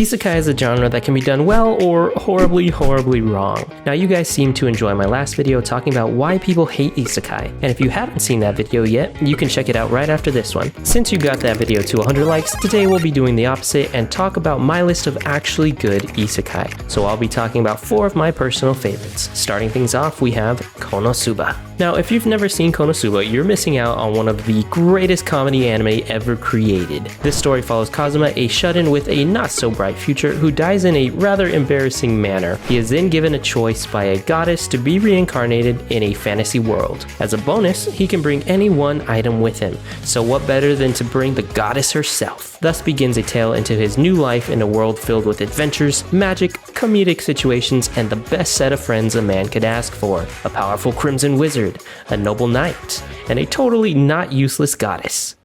Isekai is a genre that can be done well or horribly wrong. Now you guys seem to enjoy my last video talking about why people hate Isekai, and if you haven't seen that video yet, you can check it out right after this one. Since you got that video to 100 likes, today we'll be doing the opposite and talk about my list of actually good Isekai. So I'll be talking about 4 of my personal favorites. Starting things off, we have Konosuba. Now, if you've never seen Konosuba, you're missing out on one of the greatest comedy anime ever created. This story follows Kazuma, a shut-in with a not-so-bright future who dies in a rather embarrassing manner. He is then given a choice by a goddess to be reincarnated in a fantasy world. As a bonus, he can bring any one item with him, so what better than to bring the goddess herself? Thus begins a tale into his new life in a world filled with adventures, magic, comedic situations, and the best set of friends a man could ask for. A powerful crimson wizard, a noble knight, and a totally not useless goddess.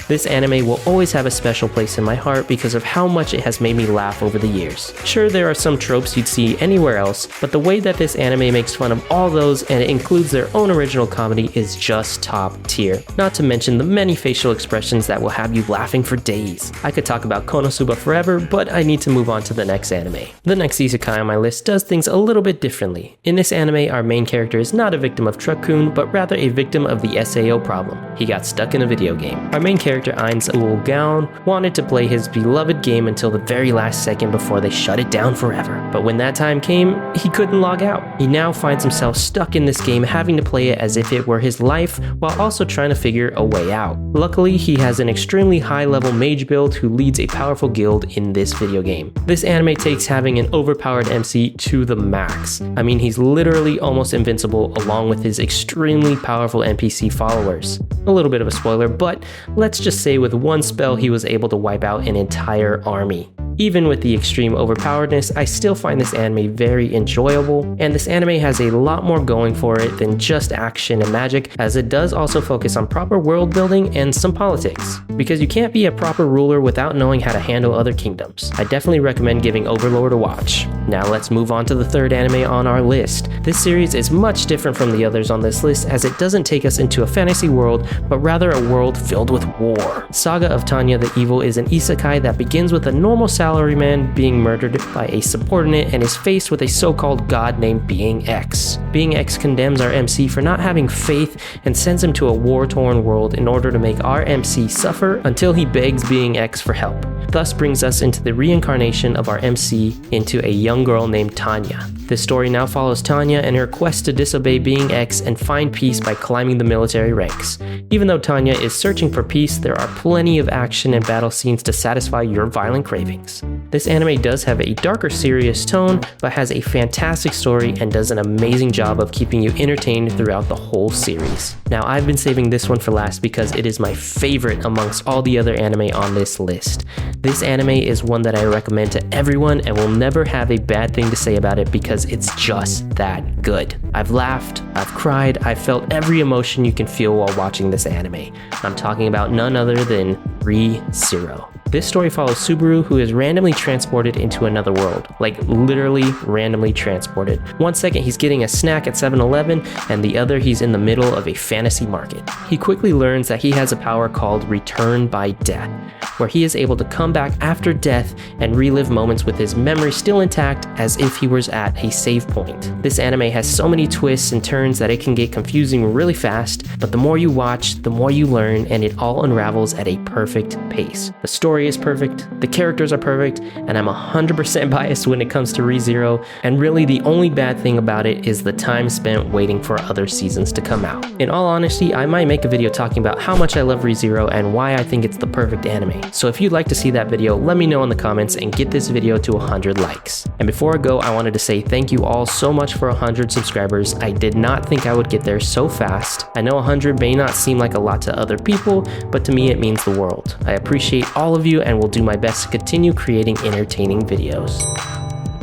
This anime will always have a special place in my heart because of how much it has made me laugh over the years. Sure, there are some tropes you'd see anywhere else, but the way that this anime makes fun of all those and it includes their own original comedy is just top tier. Not to mention the many facial expressions that will have you laughing for days. I could talk about Konosuba forever, but I need to move on to the next anime. The next isekai on my list does things a little bit differently. In this anime, our main character is not a victim of Truck-kun, but rather a victim of the SAO problem. He got stuck in a video game. Our main character Ain's Gaon wanted to play his beloved game until the very last second before they shut it down forever. But when that time came, he couldn't log out. He now finds himself stuck in this game, having to play it as if it were his life, while also trying to figure a way out. Luckily, he has an extremely high-level mage build who leads a powerful guild in this video game. This anime takes having an overpowered MC to the max. I mean, he's literally almost invincible along with his extremely powerful NPC followers. A little bit of a spoiler, but let's just say with one spell he was able to wipe out an entire army. Even with the extreme overpoweredness, I still find this anime very enjoyable, and this anime has a lot more going for it than just action and magic, as it does also focus on proper world building and some politics. Because you can't be a proper ruler without knowing how to handle other kingdoms. I definitely recommend giving Overlord a watch. Now let's move on to the third anime on our list. This series is much different from the others on this list as it doesn't take us into a fantasy world, but rather a world filled with war. Saga of Tanya the Evil is an isekai that begins with a normal salaryman being murdered by a subordinate and is faced with a so-called god named Being X. Being X condemns our MC for not having faith and sends him to a war-torn world in order to make our MC suffer until he begs Being X for help. Thus brings us into the reincarnation of our MC into a young girl named Tanya. This story now follows Tanya and her quest to disobey Being X and find peace by climbing the military ranks. Even though Tanya is searching for peace, there are plenty of action and battle scenes to satisfy your violent cravings. This anime does have a darker, serious tone, but has a fantastic story and does an amazing job of keeping you entertained throughout the whole series. Now, I've been saving this one for last because it is my favorite amongst all the other anime on this list. This anime is one that I recommend to everyone and will never have a bad thing to say about it because it's just that good. I've laughed, I've cried, I've felt every emotion you can feel while watching this anime. I'm talking about none other than Re:Zero. This story follows Subaru, who is randomly transported into another world. Like, literally randomly transported. One second he's getting a snack at 7-Eleven, and the other he's in the middle of a fantasy market. He quickly learns that he has a power called Return by Death, where he is able to come back after death and relive moments with his memory still intact as if he was at a save point. This anime has so many twists and turns that it can get confusing really fast, but the more you watch, the more you learn, and it all unravels at a perfect pace. The story is perfect, the characters are perfect, and I'm 100% biased when it comes to Re:Zero, and really the only bad thing about it is the time spent waiting for other seasons to come out. In all honesty, I might make a video talking about how much I love Re:Zero and why I think it's the perfect anime. So if you'd like to see that video, let me know in the comments and get this video to 100 likes. And before I go, I wanted to say thank you all so much for 100 subscribers. I did not think I would get there so fast. I know 100 may not seem like a lot to other people, but to me it means the world. I appreciate all of you and will do my best to continue creating entertaining videos.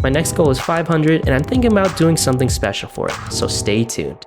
My next goal is 500 and I'm thinking about doing something special for it, so stay tuned.